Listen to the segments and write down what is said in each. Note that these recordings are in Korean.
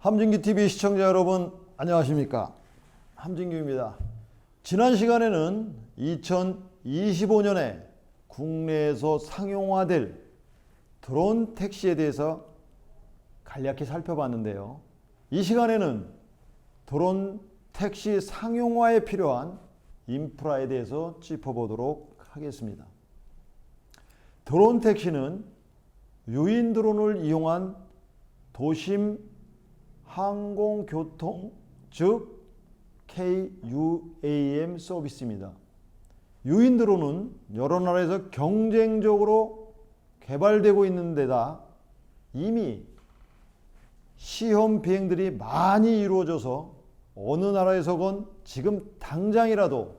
함진규TV 시청자 여러분 안녕하십니까? 함진규입니다. 지난 시간에는 2025년에 국내에서 상용화될 드론 택시에 대해서 간략히 살펴봤는데요. 이 시간에는 드론 택시 상용화에 필요한 인프라에 대해서 짚어보도록 하겠습니다. 드론 택시는 유인 드론을 이용한 도심 항공교통, 즉 KUAM 서비스입니다. 유인 드론은 여러 나라에서 경쟁적으로 개발되고 있는 데다 이미 시험 비행들이 많이 이루어져서 어느 나라에서건 지금 당장이라도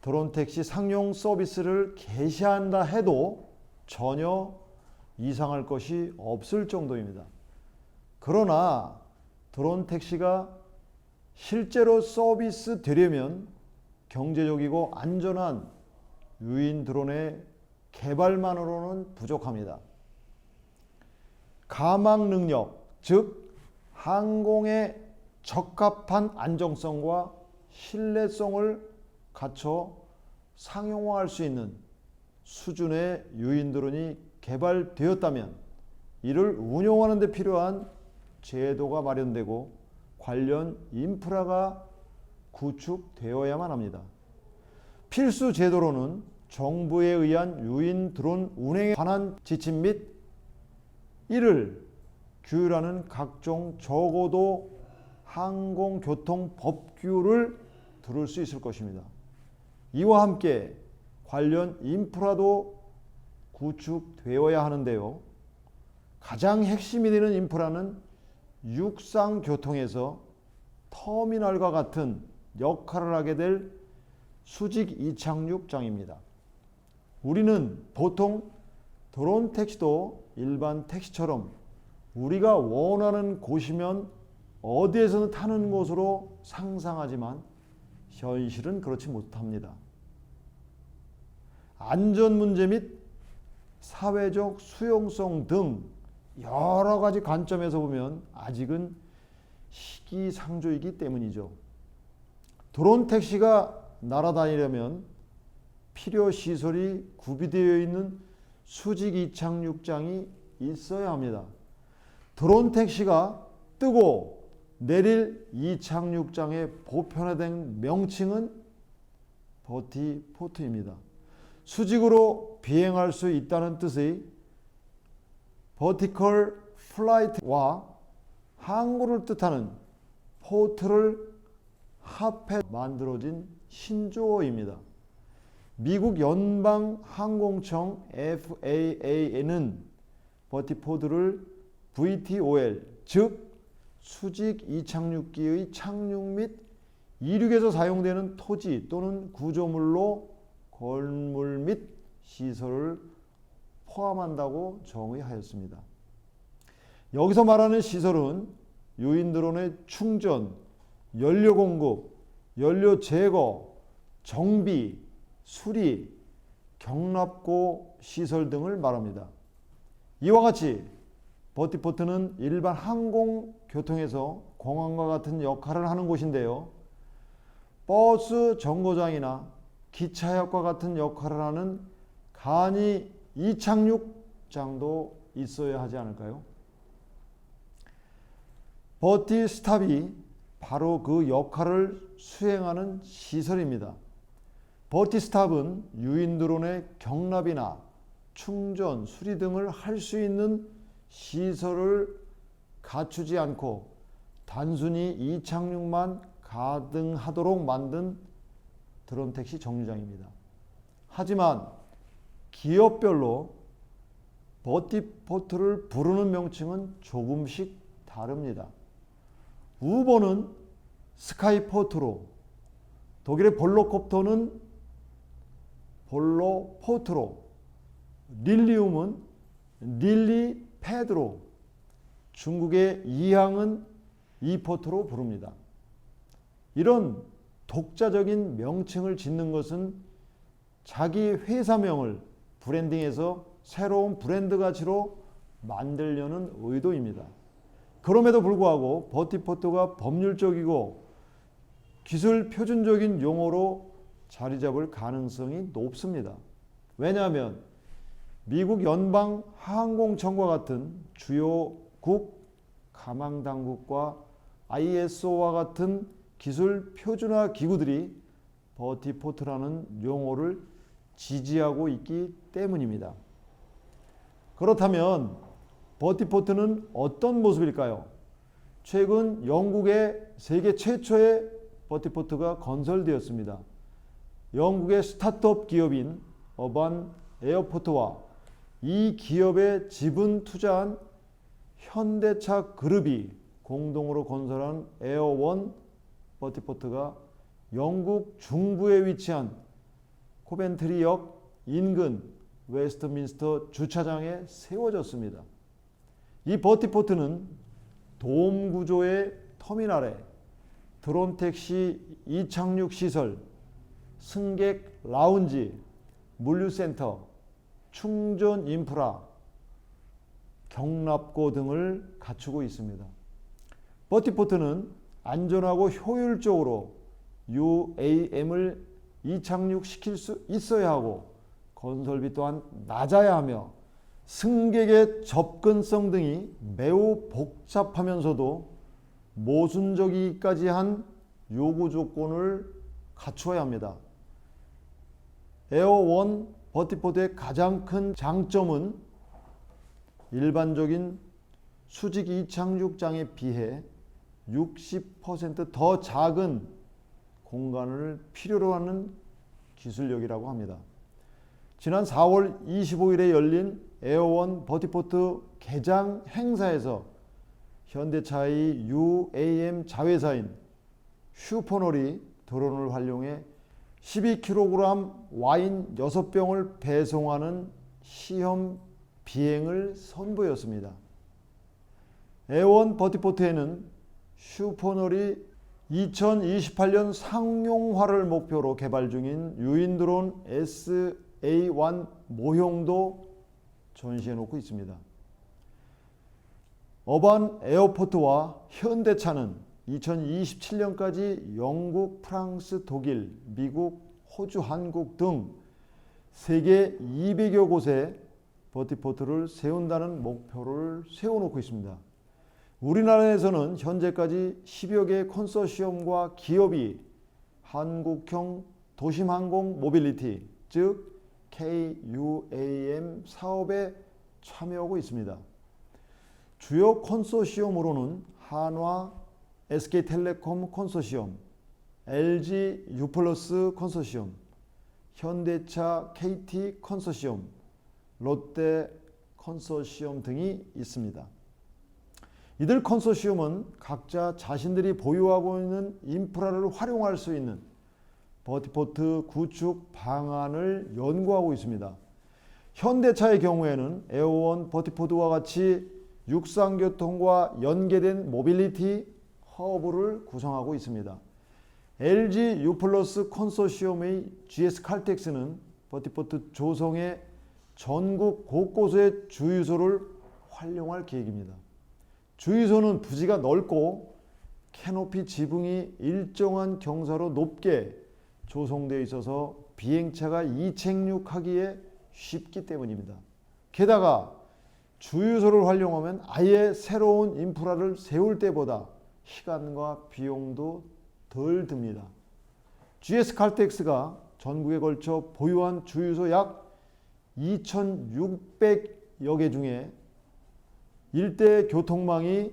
드론 택시 상용 서비스를 개시한다 해도 전혀 이상할 것이 없을 정도입니다. 그러나 드론 택시가 실제로 서비스 되려면 경제적이고 안전한 유인 드론의 개발만으로는 부족합니다. 가망 능력, 즉 항공에 적합한 안정성과 신뢰성을 갖춰 상용화할 수 있는 수준의 유인 드론이 개발되었다면 이를 운용하는 데 필요한 제도가 마련되고 관련 인프라가 구축되어야만 합니다. 필수 제도로는 정부에 의한 유인 드론 운행에 관한 지침 및 이를 규율하는 각종 적어도 항공교통 법규를 들을 수 있을 것입니다. 이와 함께 관련 인프라도 구축되어야 하는데요. 가장 핵심이 되는 인프라는 육상교통에서 터미널과 같은 역할을 하게 될 수직 이착륙장입니다. 우리는 보통 드론 택시도 일반 택시처럼 우리가 원하는 곳이면 어디에서는 타는 것으로 상상하지만 현실은 그렇지 못합니다. 안전 문제 및 사회적 수용성 등 여러 가지 관점에서 보면 아직은 시기상조이기 때문이죠. 드론 택시가 날아다니려면 필요 시설이 구비되어 있는 수직 이착륙장이 있어야 합니다. 드론 택시가 뜨고 내릴 이착륙장의 보편화된 명칭은 버티포트입니다. 수직으로 비행할 수 있다는 뜻의 Vertical Flight와 항구를 뜻하는 포트를 합해 만들어진 신조어입니다. 미국 연방항공청 FAA는 버티포드를 VTOL, 즉 수직 이착륙기의 착륙 및 이륙에서 사용되는 토지 또는 구조물로 건물 및 시설을 포함한다고 정의하였습니다. 여기서 말하는 시설은 유인 드론의 충전, 연료 공급, 연료 제거, 정비, 수리, 경납고 시설 등을 말합니다. 이와 같이 버티포트는 일반 항공교통에서 공항과 같은 역할을 하는 곳인데요. 버스 정거장이나 기차역과 같은 역할을 하는 간이 이착륙장도 있어야 하지 않을까요? 버티스탑이 바로 그 역할을 수행하는 시설입니다. 버티스탑은 유인 드론의 경납이나 충전, 수리 등을 할 수 있는 시설을 갖추지 않고 단순히 이착륙만 가능하도록 만든 드론 택시 정류장입니다. 하지만 기업별로 버티포트를 부르는 명칭은 조금씩 다릅니다. 우버는 스카이포트로, 독일의 볼로콥터는 볼로포트로, 릴리움은 릴리패드로, 중국의 이항은 이포트로 부릅니다. 이런 독자적인 명칭을 짓는 것은 자기 회사명을 브랜딩해서 새로운 브랜드 가치로 만들려는 의도입니다. 그럼에도 불구하고 버티포트가 법률적이고 기술 표준적인 용어로 자리 잡을 가능성이 높습니다. 왜냐하면 미국 연방 항공청과 같은 주요 국 가망당국과 ISO와 같은 기술 표준화 기구들이 버티포트라는 용어를 지지하고 있기 때문입니다. 그렇다면 버티포트는 어떤 모습일까요? 최근 영국의 세계 최초의 버티포트가 건설되었습니다. 영국의 스타트업 기업인 어반 에어포트와 이 기업에 지분 투자한 현대차 그룹이 공동으로 건설한 에어원 버티포트가 영국 중부에 위치한 코벤트리역 인근 웨스트민스터 주차장에 세워졌습니다. 이 버티포트는 돔 구조의 터미널에 드론 택시 이착륙 시설, 승객 라운지, 물류센터, 충전 인프라, 경납고 등을 갖추고 있습니다. 버티포트는 안전하고 효율적으로 UAM을 이착륙시킬 수 있어야 하고 건설비 또한 낮아야 하며 승객의 접근성 등이 매우 복잡하면서도 모순적이기까지 한 요구 조건을 갖추어야 합니다. 에어원 버티포트의 가장 큰 장점은 일반적인 수직 이착륙장에 비해 60% 더 작은 공간을 필요로 하는 기술력이라고 합니다. 지난 4월 25일에 열린 에어원 버티포트 개장 행사에서 현대차의 UAM 자회사인 슈퍼놀이 드론을 활용해 12kg 와인 6병을 배송하는 시험 비행을 선보였습니다. 에어원 버티포트에는 슈퍼놀이 2028년 상용화를 목표로 개발 중인 유인 드론 SA1 모형도 전시해 놓고 있습니다. 어반 에어포트와 현대차는 2027년까지 영국, 프랑스, 독일, 미국, 호주, 한국 등 세계 200여 곳에 버티포트를 세운다는 목표를 세워놓고 있습니다. 우리나라에서는 현재까지 10여 개의 컨소시엄과 기업이 한국형 도심항공 모빌리티, 즉 KUAM 사업에 참여하고 있습니다. 주요 컨소시엄으로는 한화 SK텔레콤 컨소시엄, LG U+ 컨소시엄, 현대차 KT 컨소시엄, 롯데 컨소시엄 등이 있습니다. 이들 컨소시엄은 각자 자신들이 보유하고 있는 인프라를 활용할 수 있는 버티포트 구축 방안을 연구하고 있습니다. 현대차의 경우에는 에어원 버티포트와 같이 육상교통과 연계된 모빌리티 허브를 구성하고 있습니다. LG U+ 컨소시엄의 GS칼텍스는 버티포트 조성에 전국 곳곳의 주유소를 활용할 계획입니다. 주유소는 부지가 넓고 캐노피 지붕이 일정한 경사로 높게 조성되어 있어서 비행차가 이착륙하기에 쉽기 때문입니다. 게다가 주유소를 활용하면 아예 새로운 인프라를 세울 때보다 시간과 비용도 덜 듭니다. GS칼텍스가 전국에 걸쳐 보유한 주유소 약 2,600여 개 중에 일대 교통망이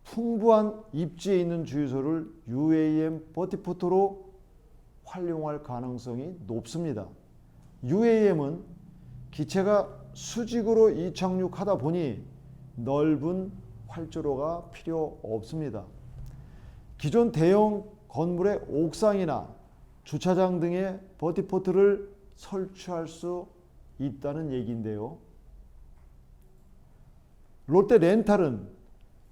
풍부한 입지에 있는 주유소를 UAM 버티포트로 활용할 가능성이 높습니다. UAM은 기체가 수직으로 이착륙하다 보니 넓은 활주로가 필요 없습니다. 기존 대형 건물의 옥상이나 주차장 등에 버티포트를 설치할 수 있다는 얘기인데요. 롯데 렌탈은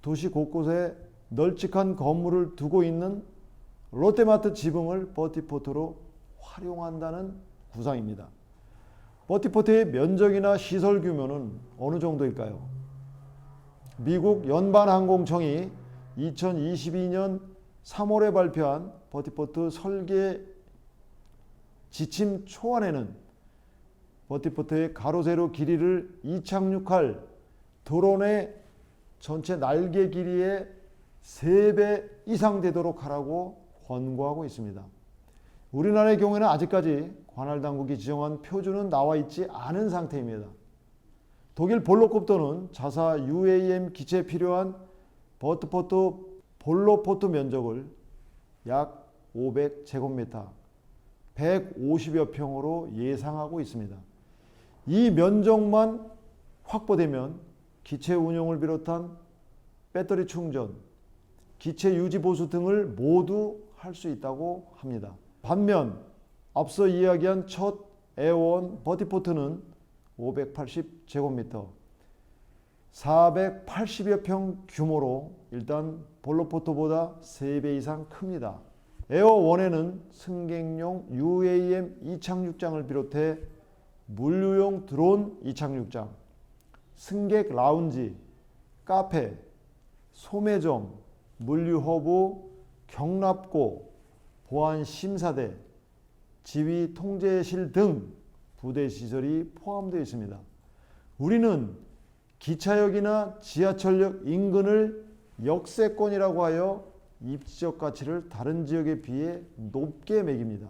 도시 곳곳에 널찍한 건물을 두고 있는 롯데마트 지붕을 버티포트로 활용한다는 구상입니다. 버티포트의 면적이나 시설 규모는 어느 정도일까요? 미국 연방항공청이 2022년 3월에 발표한 버티포트 설계 지침 초안에는 버티포트의 가로 세로 길이를 이착륙할 드론의 전체 날개 길이의 3배 이상 되도록 하라고 권고하고 있습니다. 우리나라의 경우에는 아직까지 관할 당국이 지정한 표준은 나와 있지 않은 상태입니다. 독일 볼로콥터는 자사 UAM 기체에 필요한 버티포트 볼로포트 면적을 약 500제곱미터, 150여 평으로 예상하고 있습니다. 이 면적만 확보되면 기체 운용을 비롯한 배터리 충전, 기체 유지 보수 등을 모두 할 수 있다고 합니다. 반면 앞서 이야기한 첫 에어원 버티포트는 580제곱미터, 480여 평 규모로 일단 볼로포트보다 3배 이상 큽니다. 에어원에는 승객용 UAM 이착륙장을 비롯해 물류용 드론 이착륙장, 승객 라운지, 카페, 소매점, 물류허브, 경납고, 보안심사대, 지휘 통제실 등 부대 시설이 포함되어 있습니다. 우리는 기차역이나 지하철역 인근을 역세권이라고 하여 입지적 가치를 다른 지역에 비해 높게 매깁니다.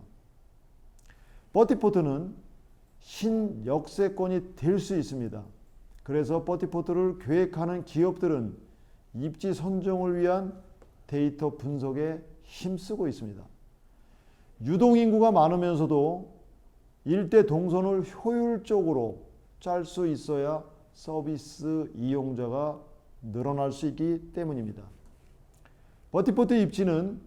버티포트는 신역세권이 될 수 있습니다. 그래서 버티포트를 계획하는 기업들은 입지 선정을 위한 데이터 분석에 힘쓰고 있습니다. 유동인구가 많으면서도 일대 동선을 효율적으로 짤 수 있어야 서비스 이용자가 늘어날 수 있기 때문입니다. 버티포트 입지는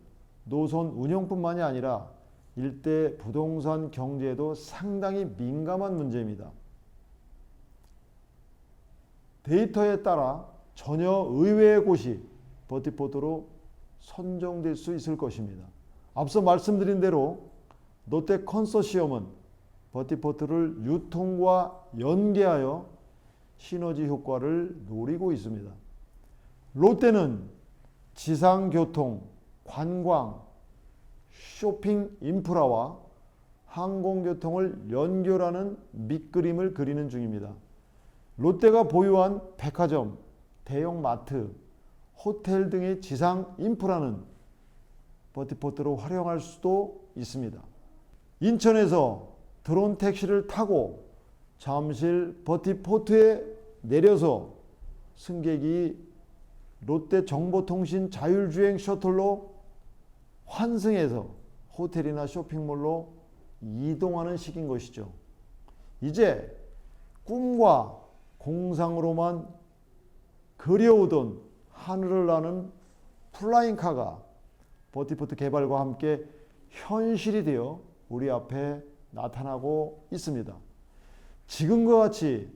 노선 운영뿐만이 아니라 일대 부동산 경제에도 상당히 민감한 문제입니다. 데이터에 따라 전혀 의외의 곳이 버티포트로 선정될 수 있을 것입니다. 앞서 말씀드린 대로 롯데 컨소시엄은 버티포트를 유통과 연계하여 시너지 효과를 노리고 있습니다. 롯데는 지상교통, 관광, 쇼핑 인프라와 항공교통을 연결하는 밑그림을 그리는 중입니다. 롯데가 보유한 백화점, 대형 마트, 호텔 등의 지상 인프라는 버티포트로 활용할 수도 있습니다. 인천에서 드론 택시를 타고 잠실 버티포트에 내려서 승객이 롯데 정보통신 자율주행 셔틀로 환승해서 호텔이나 쇼핑몰로 이동하는 식인 것이죠. 이제 꿈과 공상으로만 그려오던 하늘을 나는 플라잉카가 버티포트 개발과 함께 현실이 되어 우리 앞에 나타나고 있습니다. 지금과 같이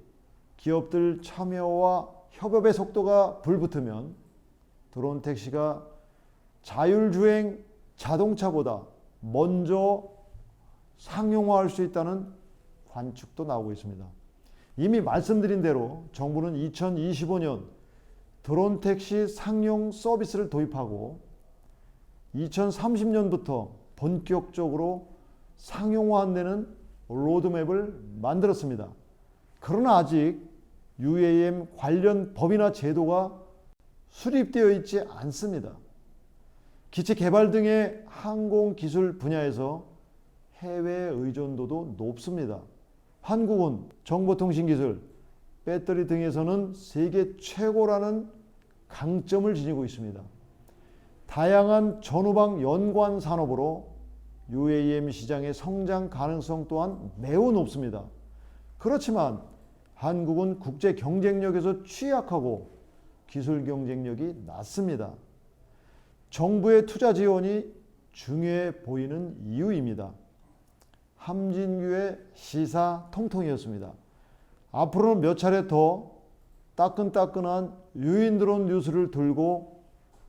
기업들 참여와 협업의 속도가 불붙으면 드론 택시가 자율주행 자동차보다 먼저 상용화할 수 있다는 관측도 나오고 있습니다. 이미 말씀드린 대로 정부는 2025년 드론 택시 상용 서비스를 도입하고 2030년부터 본격적으로 상용화한다는 로드맵을 만들었습니다. 그러나 아직 UAM 관련 법이나 제도가 수립되어 있지 않습니다. 기체 개발 등의 항공기술 분야에서 해외 의존도도 높습니다. 한국은 정보통신기술, 배터리 등에서는 세계 최고라는 강점을 지니고 있습니다. 다양한 전후방 연관 산업으로 UAM 시장의 성장 가능성 또한 매우 높습니다. 그렇지만 한국은 국제 경쟁력에서 취약하고 기술 경쟁력이 낮습니다. 정부의 투자 지원이 중요해 보이는 이유입니다. 함진규의 시사 통통이었습니다. 앞으로는 몇 차례 더 따끈따끈한 유인드론 뉴스를 들고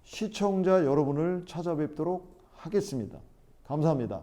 시청자 여러분을 찾아뵙도록 하겠습니다. 감사합니다.